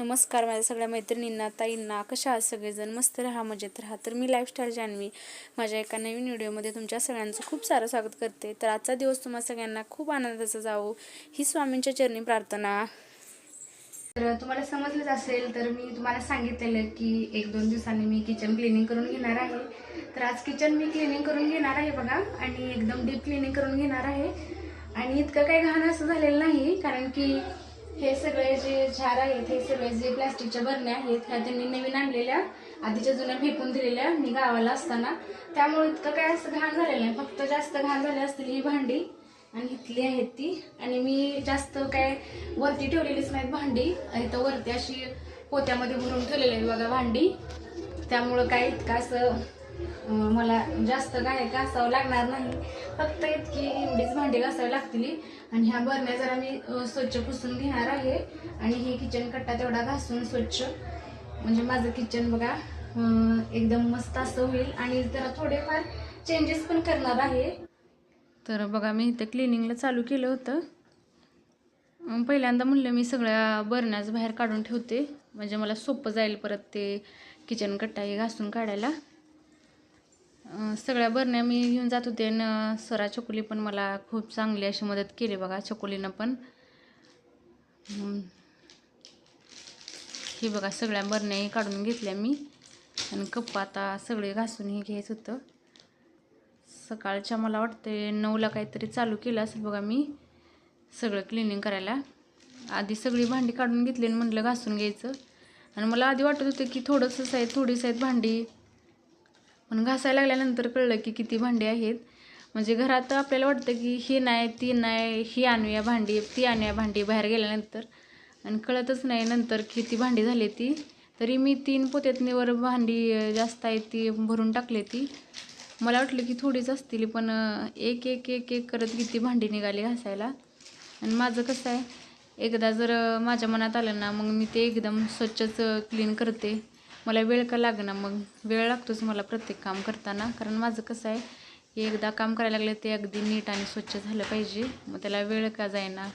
नमस्कार माझ्या सगळ्या मैत्रिणींना, ताईंना. कशा आहात सगळेजण? मस्त राहा, मजेत राहा. तर मी लाईफस्टाईल जान्हवी माझ्या एका नवीन व्हिडिओमध्ये तुमच्या सगळ्यांचं खूप सारं स्वागत करते. तर आजचा दिवस तुम्हा सगळ्यांना खूप आनंदाचा जावो ही स्वामींच्या चरणी प्रार्थना. तर तुम्हाला समजलंच असेल, तर मी तुम्हाला सांगितलेलं की 1-2 दिवसांनी मी किचन क्लिनिंग करून घेणार आहे. तर आज किचन मी क्लिनिंग करून घेणार आहे बघा, आणि एकदम डीप क्लिनिंग करून घेणार आहे. आणि इतकं काही घाण असं झालेलं नाही, कारण की हे सगळे जे झार आहेत, हे सगळे जे प्लास्टिकच्या बरण्या आहेत, ह्या त्यांनी नवीन आणलेल्या, आधीच्या जुन्या फेकून दिलेल्या मी गावाला असताना. त्यामुळे इतकं काय असं घाण झालेलं नाही. फक्त जास्त घाण झाली असतील ही भांडी आणि इथली आहेत ती. आणि मी जास्त काय वरती ठेवलेलीच नाहीत भांडी. इथं वरती अशी पोत्यामध्ये भरून ठेवलेली आहे बघा भांडी. त्यामुळं काय इतकं असं मला जास्त काय घासावं लागणार नाही. फक्त इतकी एवढीच भांडी घासावी लागतील. आणि ह्या बरण्या जरा मी स्वच्छ पुसून घेणार आहे. आणि हे किचन कट्टा तेवढा घासून स्वच्छ, म्हणजे माझं किचन बघा एकदम मस्त असं होईल. आणि जरा थोडेफार चेंजेस पण करणार आहे. तर बघा मी इथे क्लिनिंगला चालू केलं होतं. पहिल्यांदा म्हणलं मी सगळ्या बरण्याच बाहेर काढून ठेवते, म्हणजे मला सोपं जाईल परत ते किचन कट्टा हे घासून काढायला. सगळ्या बरण्या मी घेऊन जात होते. आणि सरा चकुली पण मला खूप चांगली अशी मदत केली बघा. चकुलीनं पण ही बघा सगळ्या बरण्याही काढून घेतल्या मी. आणि कप्पा आता सगळे घासून हे घ्यायचं होतं. सकाळच्या मला वाटते 9ला काहीतरी चालू केलं असेल बघा मी सगळं क्लिनिंग करायला. आधी सगळी भांडी काढून घेतली आणि म्हटलं घासून घ्यायचं. आणि मला आधी वाटत होतं की थोडंसंच आहे, थोडीच आहेत भांडी. पण घासायला लागल्यानंतर कळलं की किती भांडी आहेत. म्हणजे घरात आपल्याला वाटतं की हे नाही, ती नाही, ही आणूया भांडी, ती आणूया भांडी बाहेर गेल्यानंतर. आणि कळतच नाही नंतर किती भांडी झाली ती. तरी मी 3 पोत्यातनीवर भांडी जास्त आहे ती भरून टाकली ती. मला वाटलं की थोडीच असतील, पण एक एक एक एक करत किती भांडी निघाली घासायला. आणि माझं कसं आहे, एकदा जर माझ्या मनात आलं ना, मग मी ते एकदम स्वच्छच क्लीन करते. मला वेळ का लागेना, मग वेळ लागतोच मला प्रत्येक काम करताना. कारण माझं कसं आहे, एकदा काम करायला लागलं ते अगदी नीट आणि स्वच्छ झालं पाहिजे. मग त्याला वेळ का जाईना,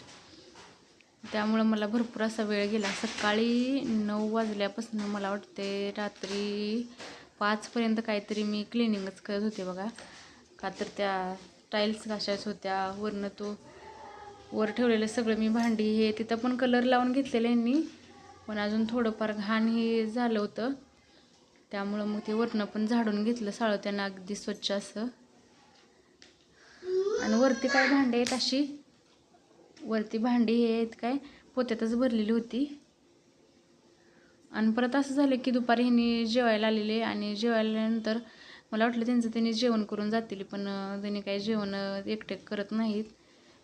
त्यामुळं मला भरपूर असा वेळ गेला. सकाळी 9 वाजल्यापासून मला वाटते रात्री 5पर्यंत काहीतरी मी क्लिनिंगच करत होते बघा. का तर त्या टाईल्स घासायच्या होत्या. वरनं तो वर ठेवलेलं सगळं मी भांडी हे तिथं पण कलर लावून घेतलेलं यांनी, पण अजून थोडंफार घाण हे झालं होतं. त्यामुळं मग ते वरनं पण झाडून घेतलं साळं अगदी स्वच्छ असं. आणि वरती काय भांडी आहेत अशी, वरती भांडी हे आहेत काय पोत्यातच भरलेली होती. आणि परत असं झालं की दुपारी ह्यांनी जेवायला आलेले, आणि जेवायल्यानंतर मला वाटलं त्यांनी जेवण करून जातील, पण त्यांनी काही जेवण एकटे करत नाहीत.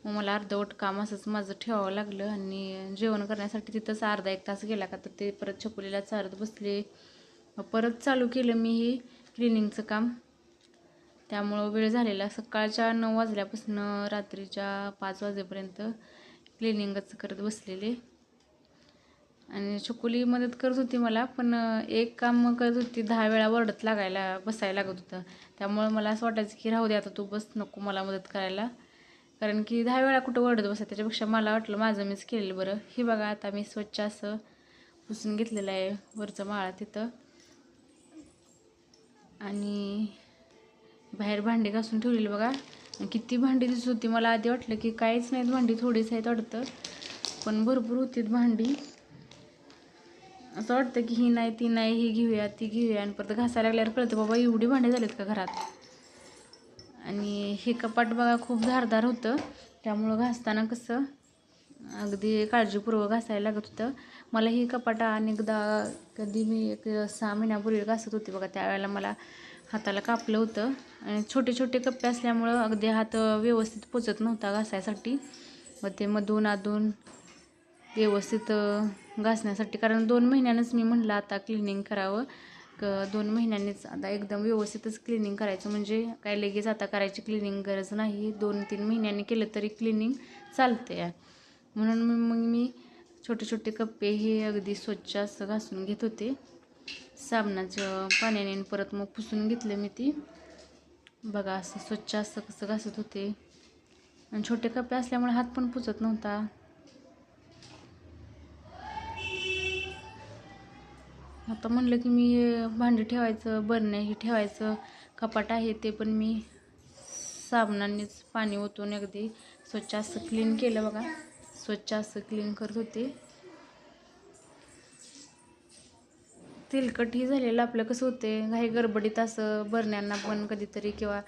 मग मला अर्धवट काम असंच माझं ठेवावं लागलं. आणि जेवण करण्यासाठी तिथंच अर्धा 1 तास गेला. का तर ते परत छकुलीला चारत बसले. परत चालू केलं मी हे क्लिनिंगचं काम. त्यामुळं वेळ झालेला. सकाळच्या 9 वाजल्यापासून रात्रीच्या 5 वाजेपर्यंत क्लिनिंगच करत बसलेले. आणि छकुली मदत करत होती मला, पण एक काम करत होती 10 वेळा वरडत बसायला लागत होतं. त्यामुळं मला असं वाटायचं की राहू दे आता, तू बस, नको मला मदत करायला. कारण की 10 वेळा कुठं वरडत बसायचं, त्याच्यापेक्षा मला वाटलं माझं मीच केलेलं बरं. हे बघा आता मी स्वच्छ असं पुसून घेतलेलं आहे वरचं माळा तिथं. आणि बाहेर भांडी घासून ठेवलेली बघा. किती भांडी दिसत होती. मला आधी वाटलं की काहीच नाहीत भांडी, थोडीच आहेत वाटतं, पण भरपूर होतीत भांडी. असं वाटतं की ही नाही, ती नाही, ही घेऊया, ती घेऊया. आणि परत घासायला लागल्यावर कळतं बाबा एवढी भांडी झालीत का घरात. आणि हे कपाट बघा खूप धारदार होतं, त्यामुळं घासताना कसं अगदी काळजीपूर्वक घासायला लागत होतं. मला ही कपाट अनेकदा कधी मी 6 महिन्यापूर्वी घासत होते बघा, त्यावेळेला मला हाताला कापलं होतं. आणि छोटे छोटे कप्पे असल्यामुळं अगदी हात व्यवस्थित पोचत नव्हता घासायसाठी. मग ते मधून अधून व्यवस्थित घासण्यासाठी, कारण 2 महिन्यानंच मी म्हटलं आता क्लिनिंग करावं. 2 महिन्यांनीच आता एकदम व्यवस्थितच क्लिनिंग करायचं, म्हणजे काय लगेच आता करायची क्लिनिंग गरज नाही. 2-3 महिन्यांनी केलं तरी क्लिनिंग चालते. म्हणून मग मी छोटे छोटे कप्पे हे अगदी स्वच्छ असं घासून घेत होते साबणाच्या पाण्याने. परत मग पुसून घेतले मी ती बघा. असं स्वच्छ असं कसं घासत होते. आणि छोटे कप्पे असल्यामुळे हात पण पुसत नव्हता. आता म्हणलं की मी भांडी ठेवायचं, बरण्याही ठेवायचं, कपाट आहे ते पण मी साबणानेच पाणी ओतून अगदी स्वच्छ असं क्लीन केलं बघा. स्वच्छ असं क्लीन करत होते. तेलकट ही झालेलं आपलं कसं होते घाई गडबडीत असं बरण्यांना पण कधीतरी किंवा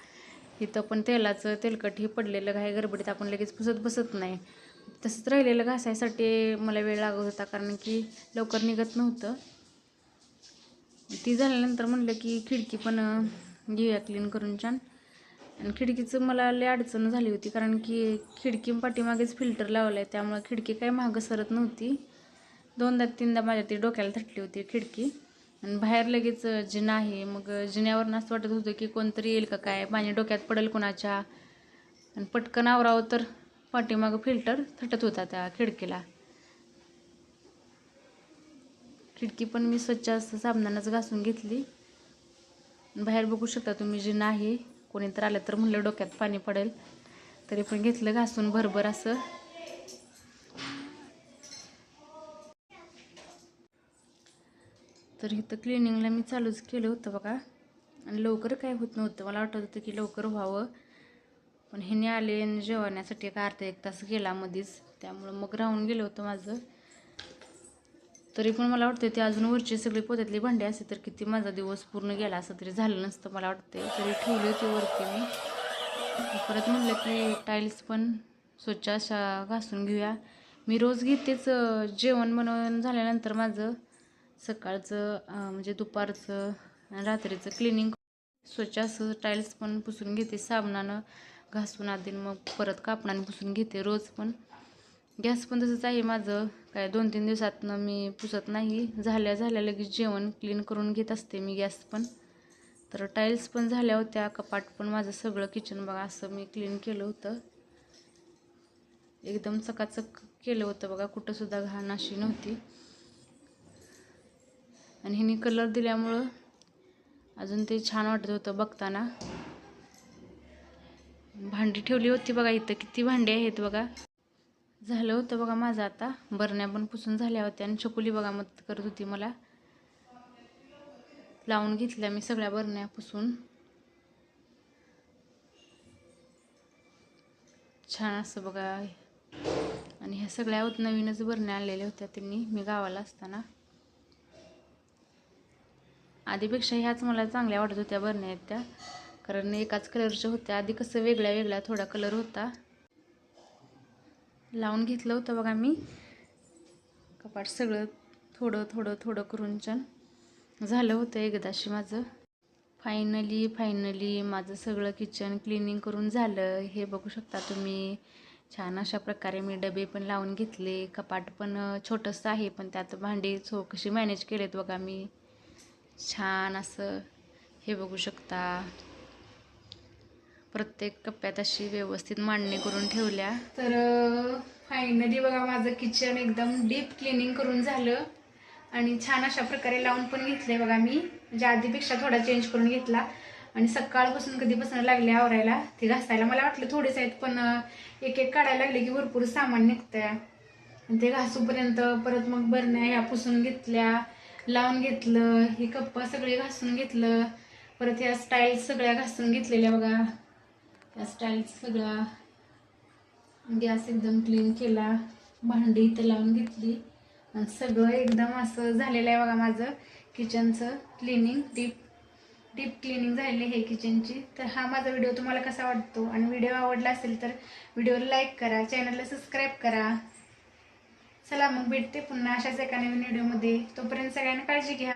इथं पण तेलाचं तेलकट ही पडलेलं घाई गडबडीत आपण लगेच पुसत बसत नाही. तसंच राहिलेलं घासायसाठी मला वेळ लागत होता कारण की लवकर निघत नव्हतं. ती झाल्यानंतर म्हणलं की खिडकी पण घेऊया क्लीन करून छान. आणि खिडकीचं मला लय अडचण झाली होती कारण की खिडकी पाठीमागेच फिल्टर लावलं आहे, त्यामुळे खिडकी काही मागं सरत नव्हती. 2दा-3दा माझ्या ती डोक्याला थटली होती खिडकी. आणि बाहेर लगेच जिना आहे, मग जिन्यावरनं असं वाटत होतं की कोणतरी येईल का काय, पाणी डोक्यात पडेल कोणाच्या. आणि पटकन आवरावं तर पाठीमागं फिल्टर थटत होता त्या खिडकीला. खिडकी पण मी स्वच्छ असं साबणानंच घासून घेतली. बाहेर बघू शकता तुम्ही जिना आहे, कोणी तर आलं तर म्हणलं डोक्यात पाणी पडेल, तरी पण घेतलं घासून भरभर असं. तर इथं क्लिनिंगला मी चालूच केलं होतं बघा. आणि लवकर काय होत नव्हतं, मला वाटत होतं की लवकर व्हावं, पण ह्याने आले आणि जेवण्यासाठी एक अर्धा एक तास गेला मध्येच, त्यामुळं मग राहून गेलं होतं माझं. तरी पण मला वाटतं ते अजून वरची सगळी पोत्यातली भांडी असते तर किती माझा दिवस पूर्ण गेला असं तरी झालं नसतं मला वाटते. तरी ठेवली होती वरती मी. परत म्हटलं की टाईल्स पण स्वच्छ अशा घासून घेऊया. मी रोज घेतेच जेवण बनवून झाल्यानंतर माझं सकाळचं म्हणजे दुपारचं आणि रात्रीचं क्लिनिंग स्वच्छ असं टाईल्स पण पुसून घेते साबणानं घासून आधी, मग परत कापणाने पुसून घेते रोज. पण गॅस पण तसंच आहे माझं, काय 2-3 दिवसातनं मी पुसत नाही, झाल्या लगेच जेवण क्लीन करून घेत असते मी गॅस पण. तर टाईल्स पण झाल्या होत्या, कपाट पण माझं सगळं किचन बघा असं मी क्लीन केलं होतं, एकदम चकाचक केलं होतं बघा, कुठंसुद्धा घाण अशी नव्हती. आणि ह्याने कलर दिल्यामुळं अजून ते छान वाटत होतं बघताना. भांडी ठेवली होती बघा, इथं किती भांडी आहेत बघा. झालं होतं बघा माझं आता, बरण्या पण पुसून झाल्या होत्या आणि छकुली बघा मदत करत होती मला. लावून घेतल्या मी सगळ्या बरण्या पुसून छान असं बघा. आणि ह्या सगळ्या नवीनच बरण्या आणलेल्या होत्या त्यांनी मी गावाला असताना. आधीपेक्षा ह्याच मला चांगल्या वाटत होत्या बरण्या आहेत त्या, कारण एकाच कलरच्या होत्या. आधी कसं वेगळ्या वेगळ्या थोडा कलर होता. लावून घेतलं होतं बघा मी कपाट सगळं थोडं करून छान झालं होतं एकदाशी माझं. फायनली माझं सगळं किचन क्लिनिंग करून झालं. हे बघू शकता तुम्ही, छान अशा प्रकारे मी डबे पण लावून घेतले. कपाट पण छोटंसं आहे पण त्यात भांडी कशी मॅनेज केलेत बघा मी छान असं. हे बघू शकता, प्रत्येक कप्प्यात अशी व्यवस्थित मांडणी करून ठेवल्या. तर फायनली बघा माझं किचन एकदम डीप क्लिनिंग करून झालं आणि छान अशा प्रकारे लावून पण घेतले बघा मी, म्हणजे आधीपेक्षा थोडा चेंज करून घेतला. आणि सकाळपासून कधीपासून लागले आवरायला ते घासायला. मला वाटलं थोडेच आहेत पण एक एक काढायला लागले की भरपूर सामान निघतंय. आणि ते घासूपर्यंत परत मग बरण्या ह्या पुसून घेतल्या, लावून घेतलं, हे कप्प सगळे घासून घेतलं, परत ह्या स्टाईल्स सगळ्या घासून घेतलेल्या बघा. त्या स्टाईल्स सगळ्या, गॅस एकदम क्लीन केला, भांडी इथं लावून घेतली आणि सगळं एकदम असं झालेलं आहे बघा माझं किचनचं क्लिनिंग. डीप क्लिनिंग झालेली आहे किचनची. तर हा माझा व्हिडिओ तुम्हाला कसा वाटतो आणि व्हिडिओ आवडला असेल तर व्हिडिओला लाईक करा, चॅनलला सबस्क्राईब करा. चला मग भेटते पुन्हा अशाच एका नवीन व्हिडिओमध्ये. तोपर्यंत सगळ्यांना काळजी घ्या.